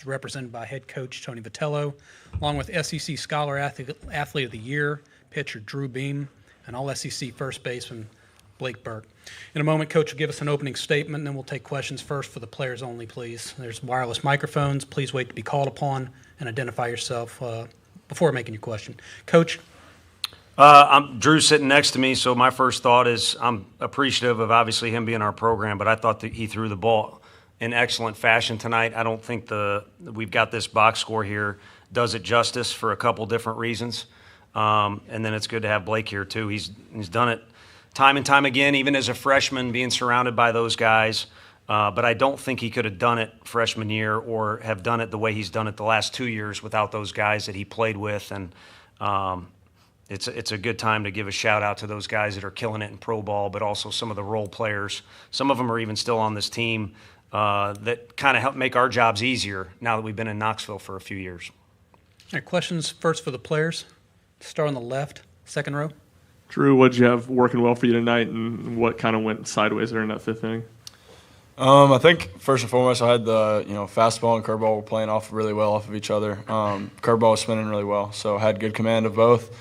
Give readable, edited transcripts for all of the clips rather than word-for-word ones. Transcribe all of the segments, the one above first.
represented by head coach Tony Vitello, along with SEC Scholar Athlete of the Year, pitcher Drew Beam, and all SEC first baseman Blake Burke. In a moment, Coach will give us an opening statement, and then we'll take questions first for the players only, please. There's wireless microphones. Please wait to be called upon and identify yourself before making your question. Coach? I'm Drew sitting next to me, so my first thought is I'm appreciative of obviously him being our program, but I thought that he threw the ball in excellent fashion tonight. I don't think we've got this box score here does it justice for a couple different reasons. And then it's good to have Blake here too. He's done it time and time again, even as a freshman, being surrounded by those guys. But I don't think he could have done it freshman year or have done it the way he's done it the last 2 years without those guys that he played with. And it's a good time to give a shout out to those guys that are killing it in pro ball, but also some of the role players. Some of them are even still on this team that kind of help make our jobs easier now that we've been in Knoxville for a few years. All right, questions first for the players. Start on the left, second row. Drew, what did you have working well for you tonight, and what kind of went sideways there in that fifth inning? I think first and foremost, I had the fastball and curveball were playing off really well off of each other. Curveball was spinning really well, so I had good command of both.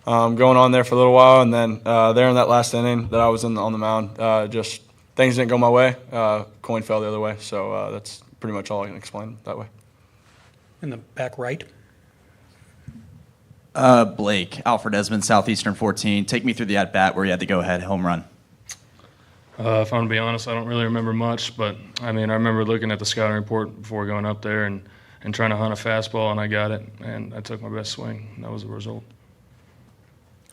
Going on there for a little while, and then there in that last inning that I was on the mound, just things didn't go my way. Coin fell the other way, so that's pretty much all I can explain that way. In the back right. Blake, Alfred Esmond, Southeastern 14. Take me through the at-bat where you had the go-ahead home run. If I'm going to be honest, I don't really remember much, but, I remember looking at the scouting report before going up there and trying to hunt a fastball, and I got it, and I took my best swing, and that was the result.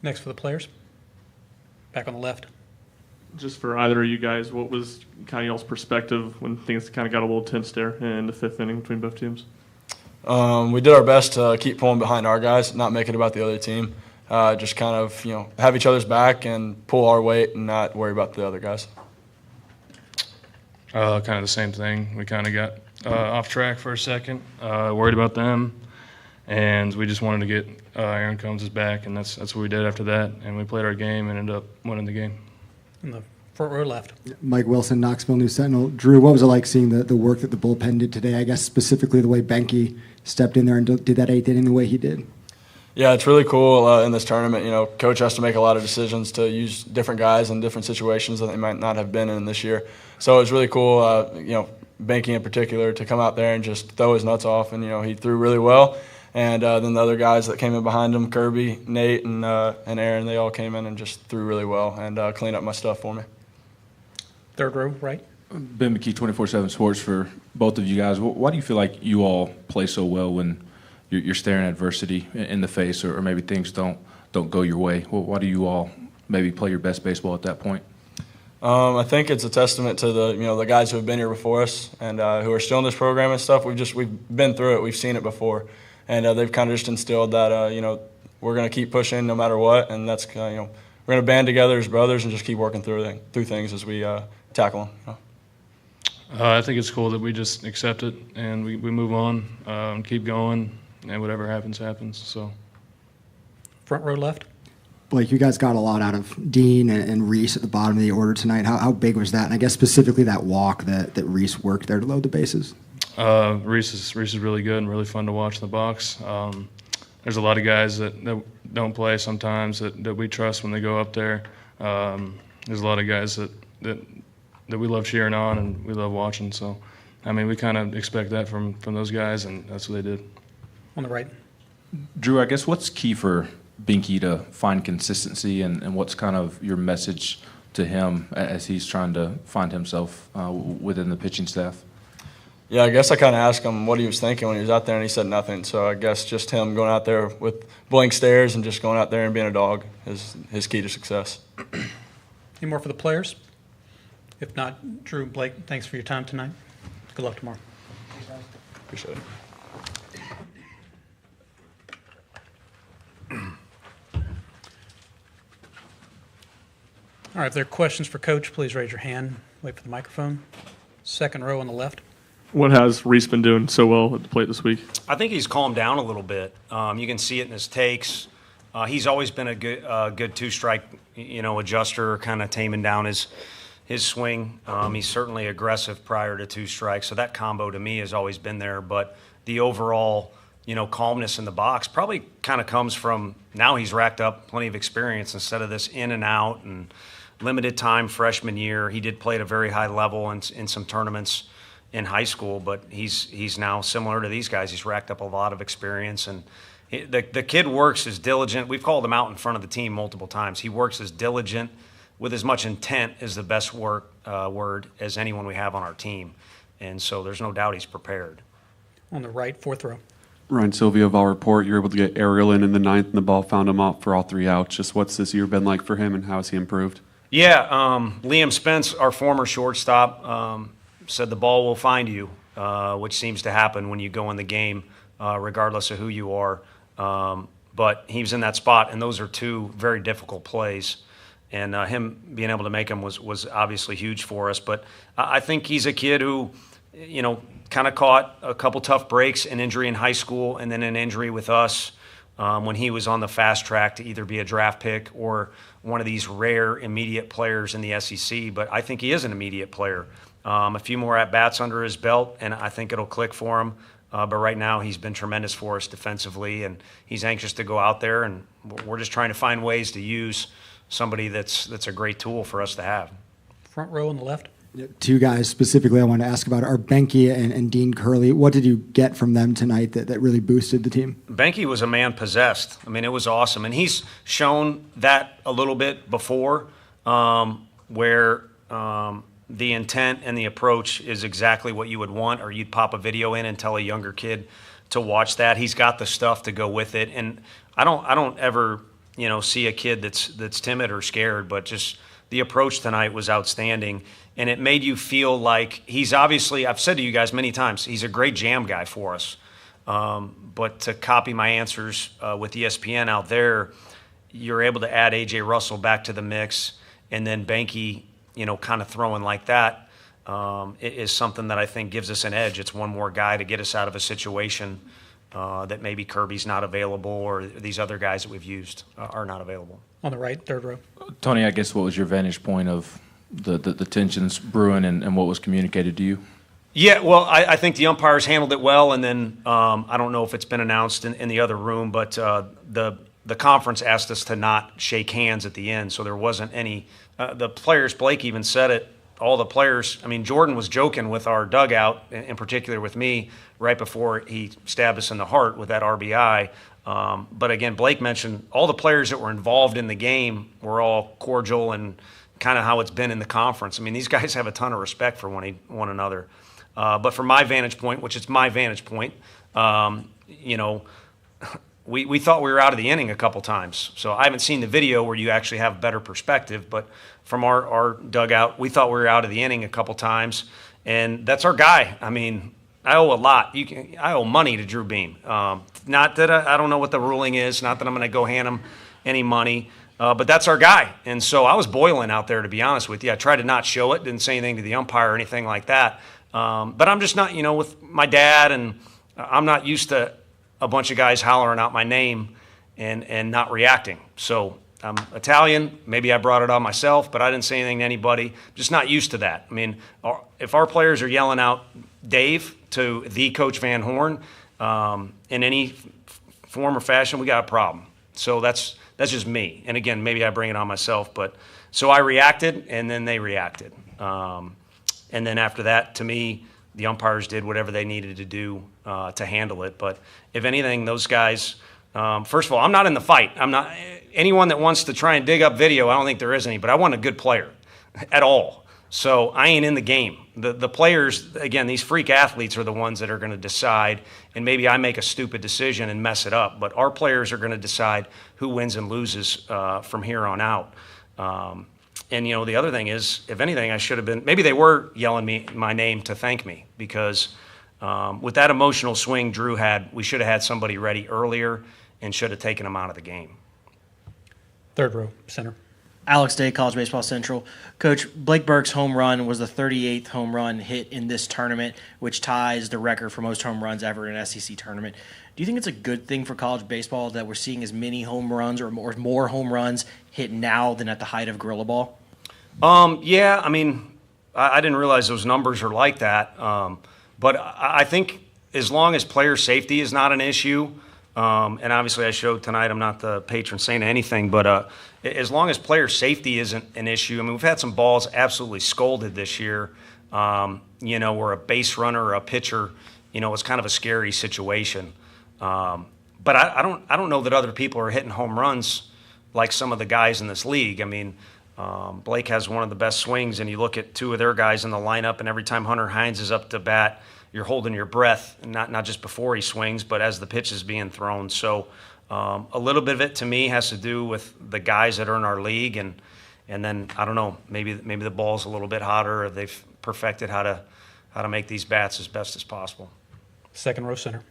Next for the players. Back on the left. Just for either of you guys, what was kind of y'all's perspective when things kind of got a little tense there in the fifth inning between both teams? We did our best to keep pulling behind our guys, not make it about the other team. Just kind of, have each other's back and pull our weight and not worry about the other guys. Kind of the same thing. We kind of got off track for a second, worried about them, and we just wanted to get Aaron Combs' back, and that's what we did after that. And we played our game and ended up winning the game. In the front row left. Mike Wilson, Knoxville News Sentinel. Drew, what was it like seeing the work that the bullpen did today? I guess specifically the way Benke stepped in there and did that eighth inning the way he did. Yeah, it's really cool in this tournament. Coach has to make a lot of decisions to use different guys in different situations that they might not have been in this year. So it was really cool, Benke in particular, to come out there and just throw his nuts off. And, he threw really well. And then the other guys that came in behind him, Kirby, Nate, and Aaron, they all came in and just threw really well and cleaned up my stuff for me. Third row, right. Ben McKee, 24/7 Sports, for both of you guys. Why do you feel like you all play so well when you're staring adversity in the face, or maybe things don't go your way? Why do you all maybe play your best baseball at that point? I think it's a testament to the guys who have been here before us and who are still in this program and stuff. We've been through it. We've seen it before, and they've kind of just instilled that we're going to keep pushing no matter what, and that's we're going to band together as brothers and just keep working through things as we tackle them. I think it's cool that we just accept it and we move on and keep going, and whatever happens, happens. So, front row left. Blake, you guys got a lot out of Dean and Reese at the bottom of the order tonight. How big was that? And I guess specifically that walk that Reese worked there to load the bases. Reese is really good and really fun to watch in the box. There's a lot of guys that don't play sometimes that we trust when they go up there. There's a lot of guys that we love cheering on and we love watching. So, we kind of expect that from those guys, and that's what they did. On the right. Drew, I guess what's key for Benke to find consistency, and what's kind of your message to him as he's trying to find himself within the pitching staff? Yeah, I guess I kind of asked him what he was thinking when he was out there, and he said nothing. So I guess just him going out there with blank stares and just going out there and being a dog is his key to success. Any more for the players? If not, Drew, Blake, thanks for your time tonight. Good luck tomorrow. Appreciate it. All right, if there are questions for Coach, please raise your hand. Wait for the microphone. Second row on the left. What has Reese been doing so well at the plate this week? I think he's calmed down a little bit. You can see it in his takes. He's always been a good two-strike, adjuster, kind of taming down his swing. He's certainly aggressive prior to two strikes, so that combo to me has always been there. But the overall, calmness in the box probably kind of comes from now he's racked up plenty of experience instead of this in and out and limited time freshman year. He did play at a very high level in some tournaments in high school, but he's now similar to these guys. He's racked up a lot of experience, and the kid works as diligent. We've called him out in front of the team multiple times. He works as diligent with as much intent is the best word as anyone we have on our team. And so there's no doubt he's prepared. On the right, fourth row. Ryan Silvio, Vol Report. You're able to get Ariel in the ninth, and the ball found him out for all 3 outs. Just what's this year been like for him, and how has he improved? Yeah, Liam Spence, our former shortstop, said the ball will find you, which seems to happen when you go in the game, regardless of who you are. But he was in that spot, and those are 2 very difficult plays. And him being able to make them was obviously huge for us. But I think he's a kid who, kind of caught a couple tough breaks, an injury in high school, and then an injury with us when he was on the fast track to either be a draft pick or one of these rare immediate players in the SEC. But I think he is an immediate player. A few more at-bats under his belt, and I think it'll click for him. But right now he's been tremendous for us defensively, and he's anxious to go out there, and we're just trying to find ways to use somebody that's a great tool for us to have. Front row on the left. 2 guys specifically I want to ask about are Benke and Dean Curley. What did you get from them tonight that really boosted the team? Benke was a man possessed. I mean, it was awesome. And he's shown that a little bit before where the intent and the approach is exactly what you would want, or you'd pop a video in and tell a younger kid to watch that. He's got the stuff to go with it. And I don't ever, see a kid that's timid or scared, but just the approach tonight was outstanding. And it made you feel like he's obviously, I've said to you guys many times, he's a great jam guy for us. But to copy my answers with ESPN out there, you're able to add A.J. Russell back to the mix, and then Benke, kind of throwing like that is something that I think gives us an edge. It's one more guy to get us out of a situation that maybe Kirby's not available or these other guys that we've used are not available. On the right, third row. Tony, I guess what was your vantage point of the tensions brewing and what was communicated to you? Yeah, well, I think the umpires handled it well, and then I don't know if it's been announced in the other room, but the conference asked us to not shake hands at the end, so there wasn't any the players, Blake even said it, all the players, I mean, Jordan was joking with our dugout, in particular with me, right before he stabbed us in the heart with that RBI. But again, Blake mentioned all the players that were involved in the game were all cordial and kind of how it's been in the conference. I mean, these guys have a ton of respect for one another. But from my vantage point, which is my vantage point, we thought we were out of the inning a couple times. So I haven't seen the video where you actually have better perspective, but from our dugout, we thought we were out of the inning a couple times, and that's our guy. I mean, I owe a lot. I owe money to Drew Beam. Not that I don't know what the ruling is, not that I'm going to go hand him any money, but that's our guy. And so I was boiling out there, to be honest with you. I tried to not show it, didn't say anything to the umpire or anything like that. But I'm just not, with my dad, and I'm not used to a bunch of guys hollering out my name and not reacting. So I'm Italian. Maybe I brought it on myself, but I didn't say anything to anybody. Just not used to that. I mean, if our players are yelling out Dave to the Coach Van Horn in any form or fashion, we got a problem. So that's just me. And again, maybe I bring it on myself, but so I reacted, and then they reacted. And then after that, to me, the umpires did whatever they needed to do to handle it. But if anything, those guys, first of all, I'm not in the fight. I'm not anyone that wants to try and dig up video. I don't think there is any, but I want a good player at all. So I ain't in the game. The players, again, these freak athletes are the ones that are going to decide, and maybe I make a stupid decision and mess it up, but our players are going to decide who wins and loses from here on out. And, the other thing is, if anything, I should have been – maybe they were yelling my name to thank me because with that emotional swing Drew had, we should have had somebody ready earlier and should have taken him out of the game. Third row, center. Alex Day, College Baseball Central. Coach, Blake Burke's home run was the 38th home run hit in this tournament, which ties the record for most home runs ever in an SEC tournament. Do you think it's a good thing for college baseball that we're seeing as many home runs or more home runs hit now than at the height of Gorilla Ball? I mean, I didn't realize those numbers are like that. But I think as long as player safety is not an issue, and obviously I showed tonight I'm not the patron saint of anything, but as long as player safety isn't an issue, I mean, we've had some balls absolutely scolded this year, where a base runner or a pitcher, was kind of a scary situation. But I don't know that other people are hitting home runs like some of the guys in this league. I mean, Blake has one of the best swings, and you look at two of their guys in the lineup, and every time Hunter Hines is up to bat, you're holding your breath, not just before he swings, but as the pitch is being thrown. So a little bit of it, to me, has to do with the guys that are in our league, and then, I don't know, maybe the ball's a little bit hotter, or they've perfected how to make these bats as best as possible. Second row center.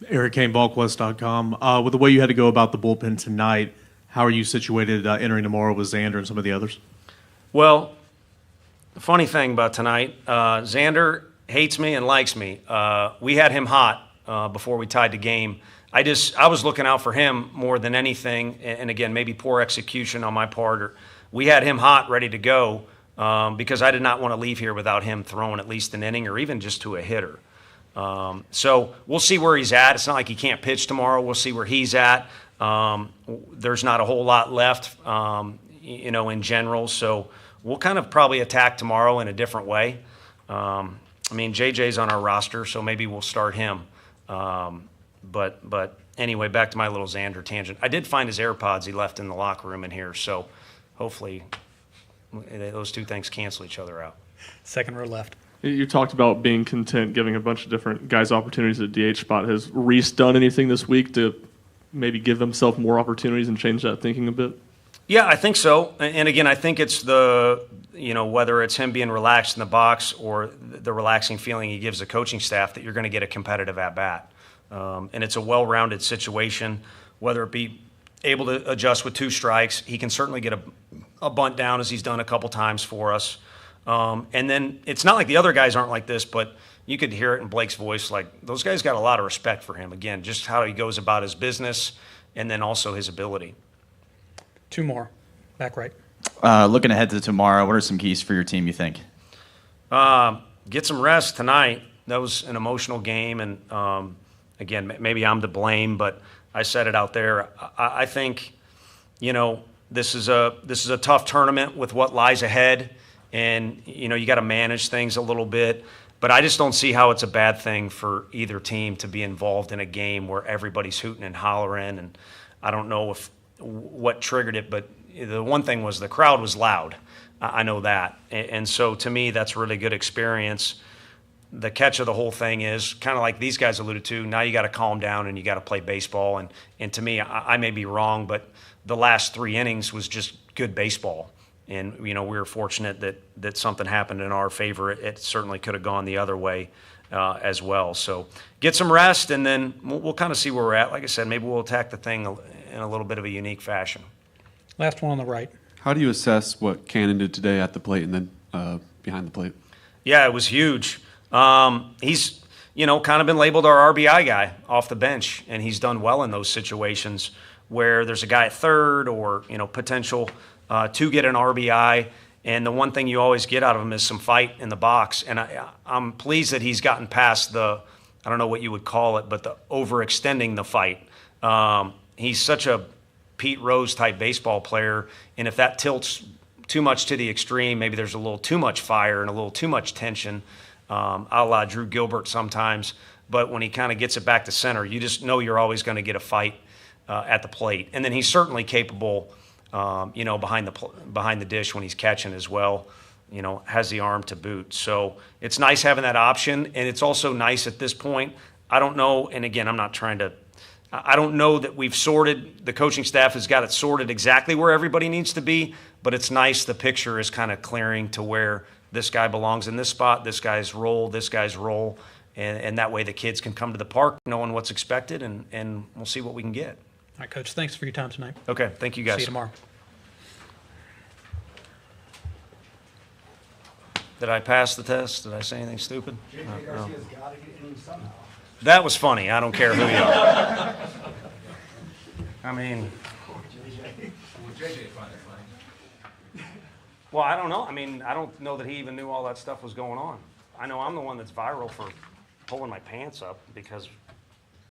Eric Kane, VolQuest.com. With the way you had to go about the bullpen tonight, how are you situated entering tomorrow with Xander and some of the others? Well, the funny thing about tonight, Xander hates me and likes me. We had him hot before we tied the game. I was looking out for him more than anything, and again, maybe poor execution on my part. We had him hot, ready to go, because I did not want to leave here without him throwing at least an inning or even just to a hitter. So we'll see where he's at. It's not like he can't pitch tomorrow. We'll see where he's at. There's not a whole lot left, in general. So we'll kind of probably attack tomorrow in a different way. I mean, JJ's on our roster, so maybe we'll start him. But anyway, back to my little Xander tangent. I did find his AirPods he left in the locker room in here, so hopefully those two things cancel each other out. Second row left. You talked about being content, giving a bunch of different guys opportunities at DH spot. Has Reese done anything this week to maybe give himself more opportunities and change that thinking a bit? Yeah, I think so. And again, I think it's whether it's him being relaxed in the box or the relaxing feeling he gives the coaching staff that you're going to get a competitive at-bat. And it's a well-rounded situation, whether it be able to adjust with two strikes. He can certainly get a bunt down, as he's done a couple times for us. And then it's not like the other guys aren't like this, but you could hear it in Blake's voice. Like, those guys got a lot of respect for him. Again, just how he goes about his business and then also his ability. Two more. Back right. Looking ahead to tomorrow, what are some keys for your team, you think? Get some rest tonight. That was an emotional game, and again, maybe I'm to blame, but I said it out there. I think, this is a tough tournament with what lies ahead, and you got to manage things a little bit. But I just don't see how it's a bad thing for either team to be involved in a game where everybody's hooting and hollering. And I don't know what triggered it, but the one thing was the crowd was loud. I know that. And so to me, that's a really good experience. The catch of the whole thing is kind of like these guys alluded to. Now you got to calm down and you got to play baseball. And to me, I may be wrong, but the last 3 innings was just good baseball. And, we were fortunate that something happened in our favor. It certainly could have gone the other way as well. So get some rest, and then we'll kind of see where we're at. Like I said, maybe we'll attack the thing in a little bit of a unique fashion. Last one on the right. How do you assess what Cannon did today at the plate and then behind the plate? Yeah, it was huge. He's, kind of been labeled our RBI guy off the bench, and he's done well in those situations where there's a guy at third or, potential to get an RBI. And the one thing you always get out of him is some fight in the box. And I'm pleased that he's gotten past I don't know what you would call it, but the overextending the fight. He's such a Pete Rose type baseball player. And if that tilts too much to the extreme, maybe there's a little too much fire and a little too much tension, a la Drew Gilbert sometimes. But when he kind of gets it back to center, you just know you're always going to get a fight at the plate. And then he's certainly capable, behind the dish when he's catching as well. Has the arm to boot. So it's nice having that option, and it's also nice at this point. I don't know, and again, I don't know that we've sorted, the coaching staff has got it sorted exactly where everybody needs to be, but it's nice the picture is kind of clearing to where this guy belongs in this spot, this guy's role, and that way the kids can come to the park knowing what's expected, and we'll see what we can get. All right, Coach, thanks for your time tonight. Okay, thank you guys. See you tomorrow. Did I pass the test? Did I say anything stupid? No. That was funny. I don't care who you are. I mean, well, I don't know. I mean, I don't know that he even knew all that stuff was going on. I know I'm the one that's viral for pulling my pants up because